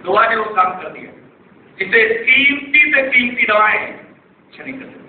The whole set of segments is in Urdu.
دعا نے وہ کام کر دیا جسے قیمتی سے قیمتی دعائیں اچھا نہیں کر سکتی.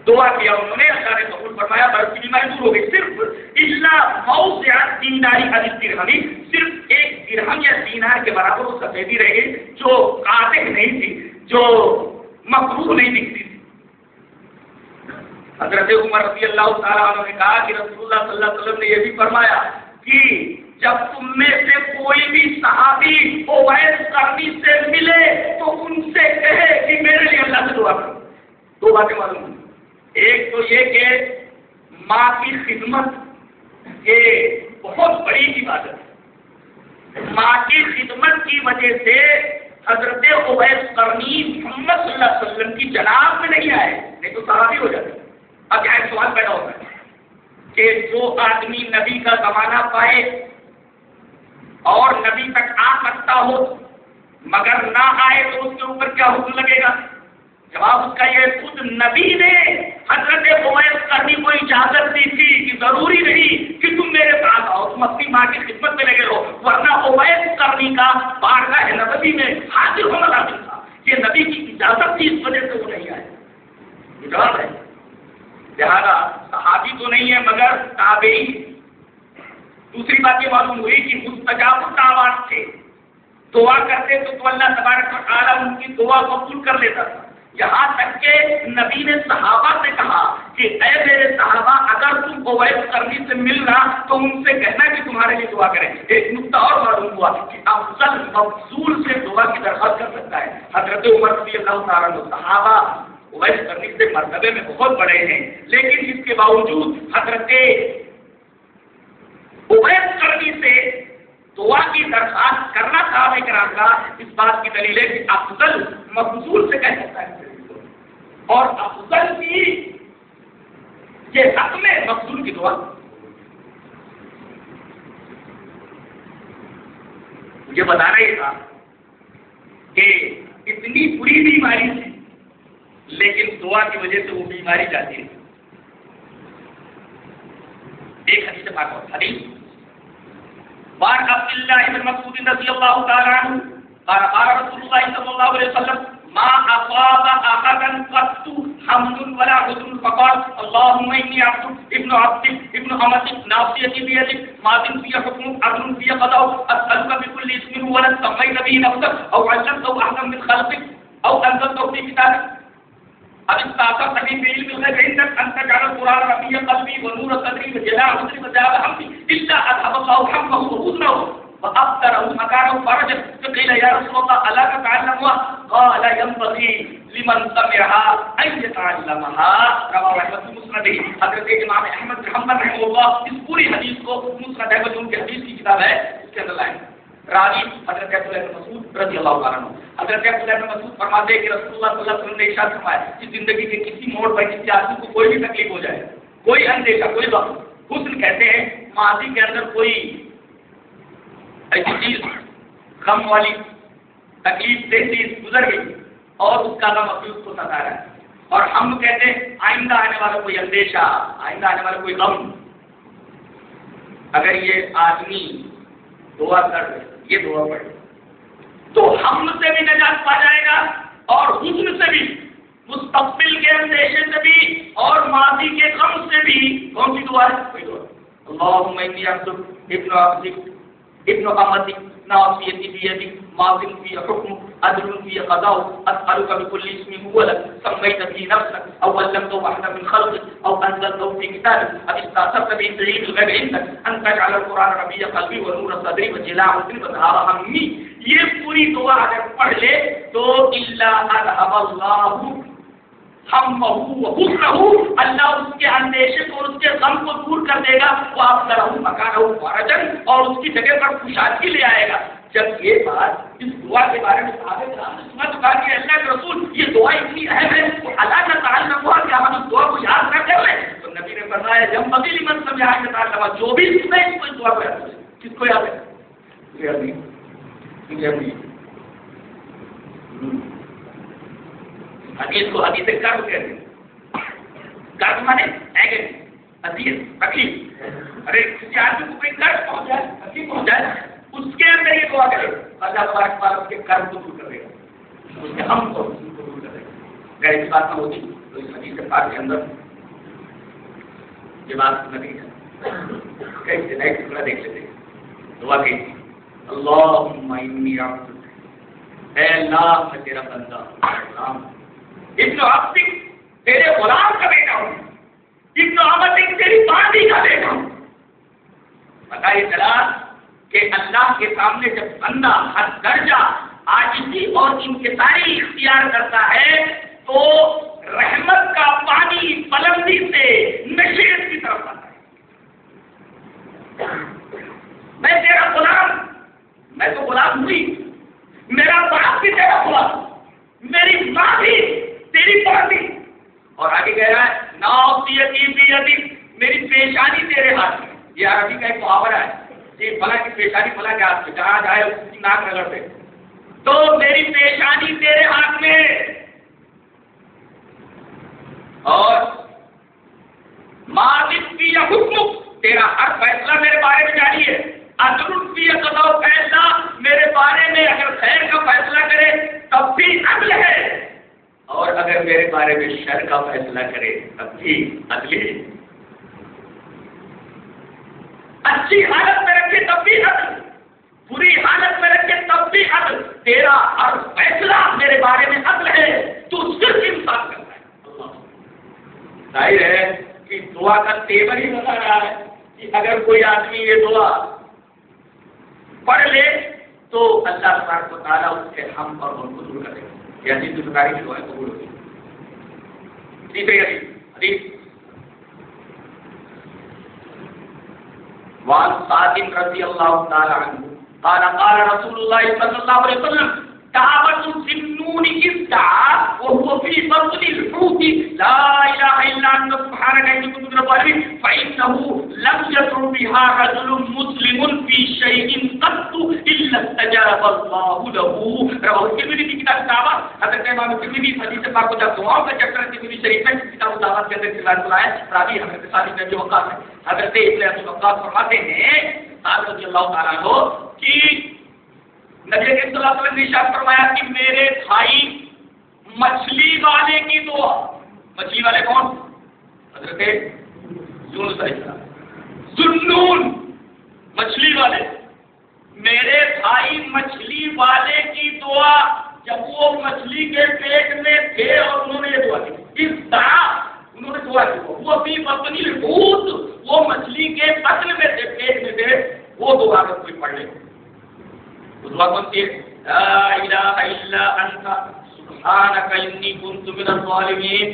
دعا کیا انہوں نے، اللہ نے قبول فرمایا، برس کی بیماری دور ہو گئی. صرف اللہ موضع دیناری علی درہمی، صرف ایک درہم یا دینار کے برابر وہ سفیدی رہ گئی جو قادح نہیں تھی، جو مکروہ نہیں دکھتی تھی. حضرت عمر رضی اللہ تعالیٰ عنہ نے کہا کہ رسول اللہ صلی اللہ علیہ وسلم نے یہ بھی فرمایا کہ جب تم میں سے کوئی بھی صحابی اویس قرنی سے ملے تو ان سے کہے کہ میرے لیے اللہ سے دعا کرو. دو باتیں معلوم ہیں. ایک تو یہ کہ ماں کی خدمت یہ بہت بڑی عبادت ہے. ماں کی خدمت کی وجہ سے حضرت اویس قرنی محمد صلی اللہ علیہ وسلم کی جناب میں نہیں آئے، نہیں تو صحابی ہو جاتے. اب یہاں ایک سوال پیدا ہوتا ہے کہ جو آدمی نبی کا زمانہ پائے اور نبی تک آ سکتا ہو مگر نہ آئے تو اس کے اوپر کیا حکم لگے گا؟ جواب اس کا یہ، خود نبی نے حضرت اویس قرنی کو اجازت دی تھی کہ ضروری نہیں کہ تم میرے ساتھ آؤ، تم اپنی ماں کی خدمت میں لگے رہو، ورنہ اویس قرنی کا بارگاہ نبوی میں حاضر ہونا لازم تھا. یہ نبی کی اجازت تھی، اس وجہ سے وہ نہیں آئے. جواب ہے لہٰذا صحابی تو نہیں ہے مگر تابعی. دوسری بات یہ معلوم ہوئی کہ مستجاب الدعوات تھے، دعا کرتے تو اللہ تبارک و تعالیٰ ان کی دعا قبول کر لیتا تھا. یہاں تک کہ نبی نے صحابہ سے کہا کہ اے میرے صحابہ اگر تم اویس قرنی سے ملنا تو ان سے کہنا کہ تمہارے لیے دعا کریں. ایک نقطہ اور معلوم ہوا کہ افضل مفضول سے دعا کی درخواست کر سکتا ہے. حضرت عمر رضی اللہ تعالیٰ عنہ صحابہ اویس قرنی سے مرتبے میں بہت بڑے ہیں، لیکن اس کے باوجود حضرت اویس قرنی سے دعا کی درخواست کرنا صحابہ کرام کا اس بات کی دلیل ہے کہ افضل مفضول سے کہہ سکتا ہے اور افضل کی یہ حق میں مفضول کی دعا. مجھے بتانا یہ تھا کہ اتنی بری بیماری تھی لیکن دعا کی وجہ سے وہ بیماری جاتی ہے. ایک حدیث پاک اور حدیث وعن عبد الله بن مسعود رضي الله تعالى عنه قال قال رسول الله صلى الله عليه وسلم ما أصاب أحدا قط حمد ولا حزن فقال اللهم إني عبدك ابن عبدك ابن أمتك ناصيتي بيدك ماض في حكمك عدل في قضاؤك أسألك بكل اسم هو لك سميت به نفسك أو علمته أحدا من خلقك أو أنزلته في كتابك اب استاثرت به بعلم الغيب عندك ان تجعل القرآن ربيع قلبي ونور صدري وجلاء حزني وذهاب همي الا اذهب الله همه وحزنه وابصره مكانه فرجا. فقيل يا رسول الله الا تتعلمها؟ قال ينبغي لمن سمعها ان يتعلمها. رواه احمد في مسنده. حضرت امام احمد بن حنبل رحمہ اللہ اس پوری حدیث کو مسند احمد ان کی حدیث کی کتاب ہے اس کے اندر لائے. راوی حضرت عبداللہ بن مسعود رضی اللہ عنہ. حضرت عبداللہ بن مسعود فرماتے ہیں کہ رسول اللہ صلی اللہ علیہ وسلم نے ارشاد فرمایا کہ زندگی کے کسی موڑ پر کسی آدمی کو کوئی بھی تکلیف ہو جائے، کوئی اندیشہ، کوئی غم، حزن کہتے ہیں ماضی کے اندر کوئی ایسی چیز غم والی تکلیف دہ چیز گزر گئی اور اس کا غم ابھی اس کو ستا رہا ہے، اور ہم کہتے ہیں آئندہ آنے والا کوئی اندیشہ، آئندہ آنے والا کوئی غم. اگر یہ آدمی دعا کر یہ دعا پڑھے تو ہم سے بھی نجات پا جائے گا اور حزن سے بھی، مستقبل کے اندیشے سے بھی اور ماضی کے غم سے بھی. کون سی دعا ہے؟ کوئی دعا. اللہم انی عبدک ابن عبدک ابن امتک ناصیتی بیدک ماض فی حکمک عدل فی قضاؤک اسألک بکل اسم هو لک سمیت به نفسک او علمته احدا من خلقک او انزلته فی کتابک او استاثرت به بعلم الغیب عندک ان تجعل القرآن ربیع قلبی ونور صدری وجلاء حزنی وذهاب همي. یہ پوری دعا اگر پڑھ لے تو الا اذهب اللہ ہمہ وحزنہ، اللہ اس کے اندیشے کو اور اس کے غم کو دور کر دے گا. وابصرہ مکانہ فرجا، اور اس کی جگہ پر خوشحالی لے آئے گا. جب یہ بات اس دعا کے بارے میں صحابہ کرام نے سنا تو کہا کہ اللہ کے رسول یہ دعا اتنی اہم ہے تو اللہ کا تعلق ہوا کہ ہم اس دعا کو یاد نہ کر لیں. تو نبی نے فرمایا جب مغل من سمجھا کے تعلق جو بھی سنے اس کو اس دعا کو یاد کرے. کس کو یاد ہے؟ حدیث کو حدیث کرب کہتے ہیں. کرب مانے اذیت، تکلیف. ارے کسی آدمی کو کوئی کرب پہنچ جائے، تکلیف پہنچ جائے اس کے اندر یہ دعا کرے اللہ تبارک و تعالیٰ اس کے کرم کو دور کر دے گا، اس کے غم کو دور کر دے گا۔ اگر ایسی بات نہ ہوتی تو اس حدیث پاک کے اندر یہ بات نہ دی جائے۔ کیسے نئے ٹکڑا دیکھ لیتے دعا کی اللہم انی عبدک، اے اللہ میں تیرا بندہ غلام، ابن عبدک تیرے غلام کا بیٹا ہوں، ابن عبدک تیری باندی کا بیٹا ہوں۔ پتہ یہ چلا کہ اللہ کے سامنے جب بندہ ہر درجہ عاجزی اور انکساری اختیار کرتا ہے تو رحمت کا پانی بلندی سے نشیب کی طرف آتا ہے۔ میں تیرا غلام، میں تو غلام ہوئی، میرا باپ بھی تیرا غلام، میری ماں بھی تیری باندی، اور آگے کہہ رہا ہے ناصیتی بیدک، میری پیشانی تیرے ہاتھ میں۔ یہ عربی کا ایک محاورہ ہے کہ فلاں کی پیشانی فلاں کے ہاتھ میں، جہاں جائے اس کی ناک رگڑ دے، تو میری پیشانی تیرے ہاتھ میں، اور ماضی فی حکم، تیرا ہر فیصلہ میرے بارے میں جاری ہے، عدل فی قضاء، فیصلہ میرے بارے میں اگر خیر کا فیصلہ کرے تب بھی عدل ہے، اور اگر میرے بارے میں شر کا فیصلہ کرے تب بھی عدل ہے۔ اچھی حالت میں رکھے تب بھی عدل، بری حالت میں رکھے تب بھی عدل، تیرا ہر فیصلہ میرے بارے میں عدل ہے، تو صرف انصاف کرتا ہے۔ ظاہر ہے کہ دعا کا تیور ہی بتا رہا ہے کہ اگر کوئی آدمی یہ دعا پڑھ لے تو اللہ تبارک و تعالیٰ اس کے ہم اور غم کو دور کر دے گا۔ یہ حدیث کی بخاری کی دعائیں قبول ہوتی ہیں۔ حدیث وعن سعد رضی اللہ تعالی عنہ قال قال رسول اللہ صلی اللہ علیہ وسلم دعوت الذنون اذ دعا وهو في بطن الحوت لا اله الا انت سبحانك اني كنت من الظالمين فانه لم يدع بها رجل مسلم في شيء قط الا استجاب الله له۔ رواه الترمذی کی کتاب الدعوات، حضرت امام ترمذی حدیث پاک کو جب دعاؤں کا چیپٹر ترمذی شریف میں کتاب الدعوات کے اندر روایت بلایا، راوی حضرت سعد بن ابی وقاص ہے۔ حضرت ابن ابی وقاص فرماتے ہیں سعد رضی اللہ تعالیٰ عنہ کہ نبی کریم صلی اللہ علیہ وسلم نے ارشاد فرمایا کہ میرے بھائی مچھلی والے کی دعا، مچھلی والے کون؟ حضرت یونس علیہ السلام، ذنون مچھلی والے، میرے بھائی مچھلی والے کی دعا جب وہ مچھلی کے پیٹ میں تھے اور انہوں نے یہ دعا کی، اس طرح انہوں نے دعا کی، وہ بھی بطن الحوت، وہ مچھلی کے بطن میں تھے، پیٹ میں تھے، وہ دعا اگر کوئی پڑھ لے، دعا کون سی ہے؟ لا الہ الا انت سبحانک انی کنت من الظالمین۔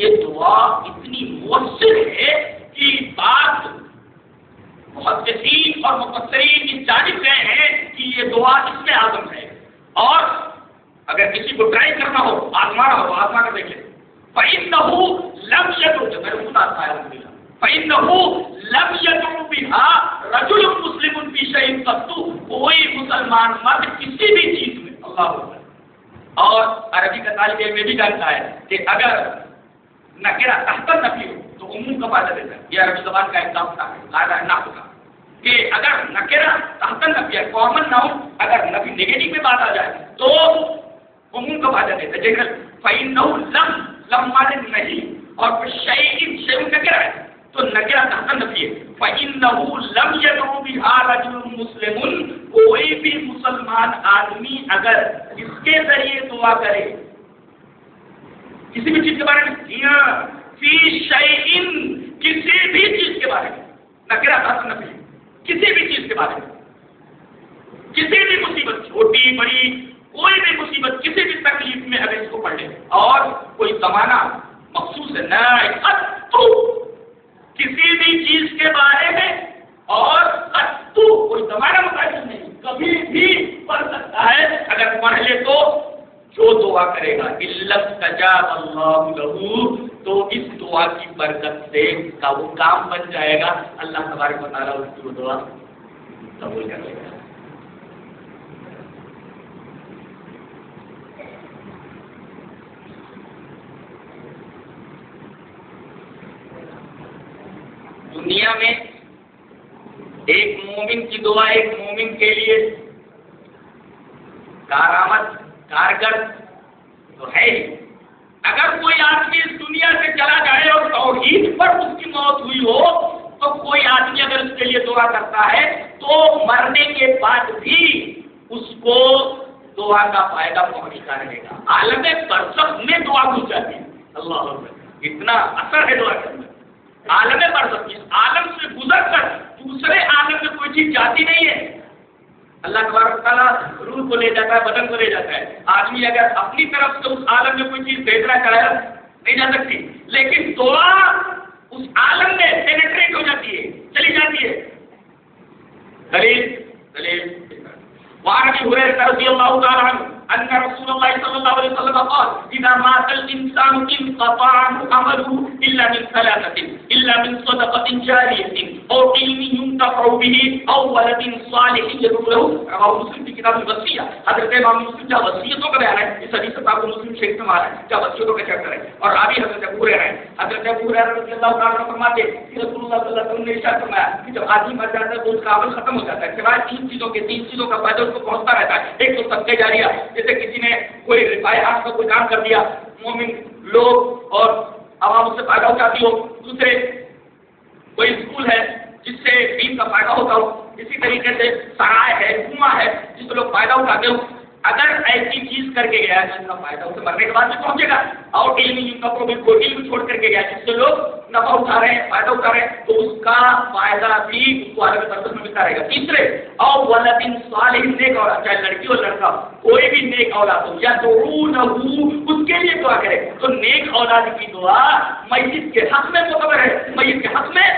یہ دعا اتنی مؤثر ہے کہ بات محدثین اور مفسرین اس جانب گئے ہیں کہ یہ دعا اس میں اعظم ہے، اور اگر کسی کو ٹرائی کرنا ہو، آزمانا ہو، آزما کر دیکھ لیں۔ فإنه لم يدع، جو میں نے خود آتا ہے فإنه لم يدع بها رجل مسلم في شيء قط، کوئی مسلمان مرد کسی بھی چیز میں، اللہ اکبر، اور عربی کا طالب علم یہ بھی جانتا ہے کہ اگر نکرہ تحت نفی ہو تو عموم کا فائدہ دیتا ہے۔ یہ عربی زبان کا ایک قاعدہ ہے، قاعدہ ہے نحو کا، کہ اگر نکرہ تحت نفی ہے، کامن نہ ہو، اگر نفی نگیٹو میں بات آ جائے تو عموم کا فائدہ دیتا ہے۔ جیسے فإنه لم مانے نہیں، اور شیء نکرہ ہے تو نکرہ تحت نفی ہے۔ فإنه لم يدع بها رجل مسلم، کوئی بھی مسلمان آدمی اگر اس کے ذریعے دعا کرے کسی بھی چیز کے بارے میں، فی شیء کسی بھی چیز کے بارے میں، نکرہ تحت نفی، کسی بھی چیز کے بارے میں، کسی بھی مصیبت چھوٹی بڑی کوئی بھی مصیبت کسی بھی تکلیف میں اگر اس کو پڑھ لے، اور کوئی زمانہ مخصوص ہے نہ کسی بھی چیز کے بارے میں، اور کوئی زمانہ متعین نہیں، کبھی بھی پڑھ سکتا ہے، اگر پڑھ لے تو جو دعا کرے گا الا استجاب اللہ لہ، تو اس دعا کی برکت سے کا وہ کام بن جائے گا، اللہ تبارک و تعالیٰ اس کی وہ دعا قبول کر لے گا۔ دنیا میں ایک مومن کی دعا ایک مومن کے لیے کارآمد کارگر تو ہے ہی. اگر کوئی آدمی اس دنیا سے چلا جائے اور توحید پر اس کی موت ہوئی ہو تو کوئی آدمی اگر اس کے لیے دعا کرتا ہے تو مرنے کے بعد بھی اس کو دعا کا فائدہ پہنچتا رہے گا. عالم برزخ میں دعا گھس جاتی ہے. اللہ اکبر، اتنا اثر ہے دعا کے اندر. عالم برزخ، اس عالم سے گزر کر دوسرے عالم میں کوئی چیز جاتی نہیں ہے. اللہ تبارک تعالیٰ روح کو لے جاتا ہے، بدن کو لے جاتا ہے. آدمی اگر اپنی طرف سے اس عالم میں کوئی چیز بھیجنا چاہے نہیں جا سکتی، لیکن دعا اس عالم میں پینیٹریٹ ہو جاتی ہے، چلی جاتی ہے. دلیل وعن ابي هريره رضي الله تعالى عنه ان رسول الله صلى الله عليه وسلم قال اذا مات الانسان انقطع عمله الا من ثلاثه، الا من صدقه جاريه او علم ينتفع به او ولد صالح يدعو له. رواه مسلم في كتاب الوصيه. حضرت امام مسلم کا وصیتوں کا بیان ہے. اس حدیث سے آپ کو مسلم شریف میں مارا ہے کیا وصیتوں کا چیپٹر ہے. اور راوی حضرت ابو ہریرہ ہیں. حضرت ابو ہریرہ رضی اللہ تعالیٰ عنہ فرماتے ہیں کہ رسول اللہ صلی اللہ علیہ وسلم نے ارشاد فرمایا کہ جب آدمی مر جاتا ہے تو اس کا عمل ختم ہو جاتا ہے سوائے تین چیزوں کا فائدہ اس کو پہنچتا رہتا ہے. ایک تو صدقہ جاریہ، جیسے کسی نے کوئی رفاعت کا کوئی کام کر دیا، مومن لوگ اور عوام اس سے فائدہ اٹھاتی ہو. دوسرے کوئی اسکول ہے جس سے دین کا فائدہ ہوتا ہو. اسی طریقے سے سرائے ہے، کنواں ہے جس سے لوگ فائدہ اٹھاتے ہو. اگر ایسی چیز کر کے گیا تو اس کا فائدہ اسے مرنے کے بعد بھی پہنچے گا. اور علم چھوڑ کر کے گیا جس سے لوگ نفع اٹھا رہے ہیں، فائدہ اٹھا رہے ہیں، تو اس کا فائدہ بھی اس کو عالم برزخ میں ملتا رہے گا. تیسرے اور ولد صالح، نیک اولاد، چاہے لڑکی ہو لڑکا کوئی بھی نیک اولاد ہو یا دعونہ اس کے لیے دعا کرے. تو نیک اولاد کی دعا میت کے حق میں معتبر ہے، میت کے حق میں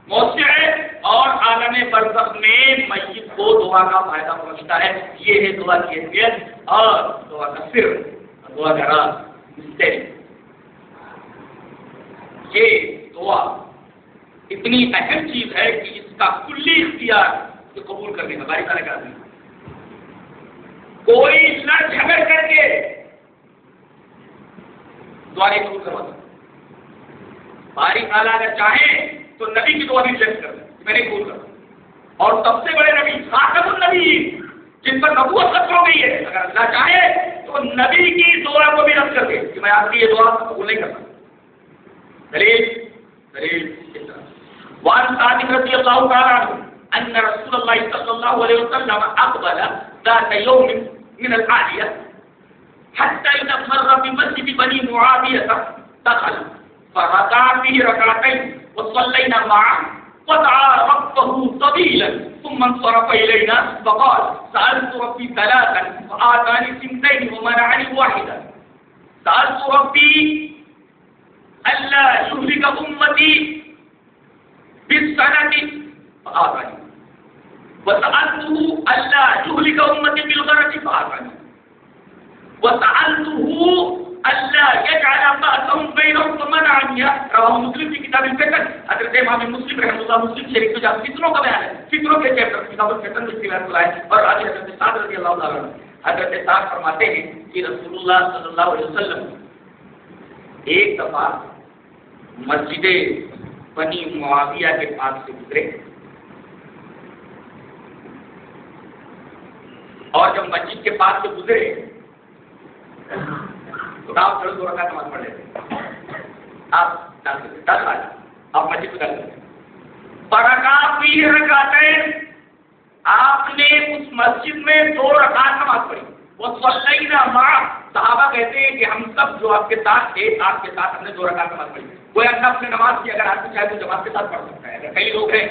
مؤثر ہے، اور عالم برزخ میں میت کو دعا کا فائدہ پہنچتا ہے. یہ ہے دعا کی اہمیت اور دعا کا سر، دعا کا راز، مسٹری. یہ دعا اتنی اہم چیز ہے کہ اس کا کلی اختیار تو قبول کرنے کا باری تعالیٰ کا آدمی. کوئی لڑ جھگڑ کر کے دعا نہیں قبول کروا سکتا. باری تعالیٰ اگر چاہیں تو نبی کی دعا بھی ریجیکٹ کر دیں، میں نہیں قبول کرتا. اور سب سے بڑے نبی خاتم النبی جن پر نبوت ختم ہو گئی ہے، اگر اللہ چاہے تو نبی کی دعا کو بھی رد کر دے کہ میں آپ کی یہ دعا قبول نہیں کرتا. دلیل وعن سعد رضی اللہ تعالی عنہ ان رسول اللہ صلی اللہ علیہ وسلم اقبل ذات يوم من العالیہ حتى اذا مر بمسجد بني معاویہ دخل فركع فيه ركعتين وصلينا معه ودعا ربه طويلا ثم انصرف الينا فقال سالت ربي ثلاثا فآتاني اثنتين ومنعني واحدا. سالت ربي ألا يهلك أمتي بالسنة فآتاني، وسألته ألا يهلك أمتي بالغرق فآتاني، وسألته ألا يجعل بأسهم بينهم فمنعني. رواه مسلم في كتاب الفتن. حضرت امام مسلم رحمۃ اللہ مسلم شریف میں جہاں فطروں کا بیان ہے، فطروں کے چیپٹر کتاب الفتن میں روایت ملائے. اور آج حضرت سعد رضی اللہ تعالیٰ عنہ، حضرت سعد فرماتے ہیں کہ رسول اللہ صلی اللہ علیہ وسلم ایک دفعہ مسجد بنی معاویہ کے پاس سے گزرے، اور جب مسجد کے پاس سے گزرے تو آپ چلو 2 رکعت نماز پڑھ لیتے. آپ 10 آپ مسجد کو ڈال لیتے. فرکعت فیہ رکعتین، آپ نے اس مسجد میں 2 رکعت نماز پڑھی. وصلینا معہ، صحابہ کہتے ہیں کہ ہم سب جو آپ کے ساتھ تھے، آپ کے ساتھ ہم نے 2 رکعت نماز پڑھی. کوئی اپنے نماز کی اگر آپ کو چاہے تو جماعت کے ساتھ پڑھ سکتا ہے. اگر کئی لوگ ہیں